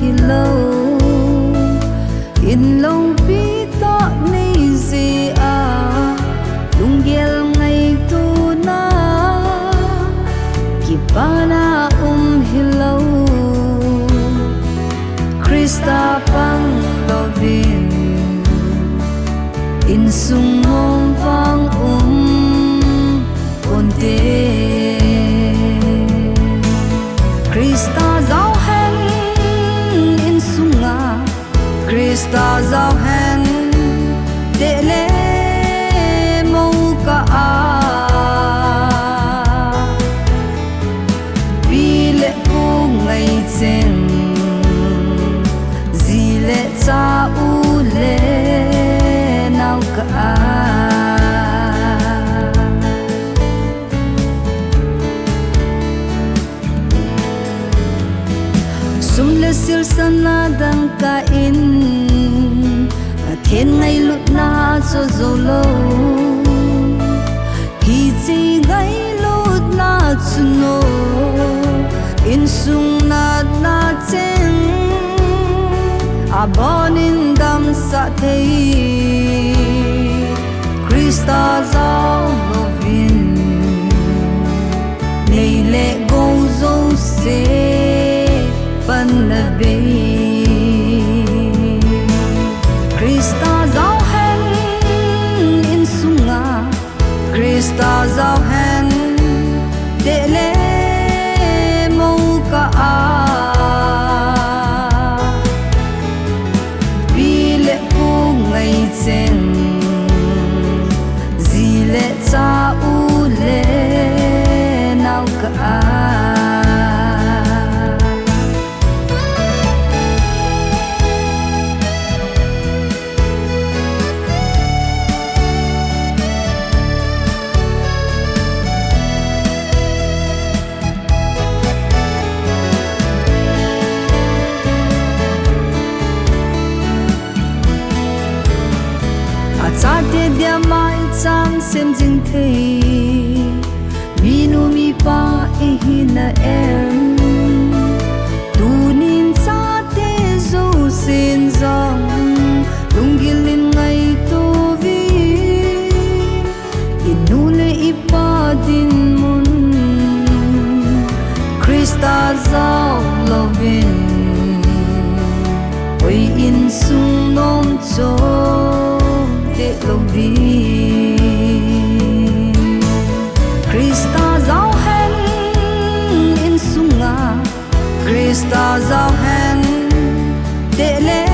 hi lâu in long pi to nei gì à lung gel ngày tu na kipana hi lâu Krista pang lovin in sung mong vang onte Krista giao hen in sunga Krista giao hen để lệ mâu cả vì lệ cô ngày trên gì lệ cha u lệ nào cả sum le sil sana dang ka in thiên ngày lụt na cho dầu lâu hi chi gai lụt na chuno in sung na chen a bonin dam sa thei Krista giao lovin nei le go zo se pan be Krista giao hen in sunga Krista giao hen để lệ mâu cả vì lệ cô ngày trên gì lệ cha u lệ nào cả cha te dia mai cham sem jing thei mi nu mi pa e hin na em tu nin cha te zo sin zong tung gilin ngai tu vi inu le ipa din mun Krista zao lovin oi in sung nom cho lovin Krista giao hen in sunga Krista giao hen để lệ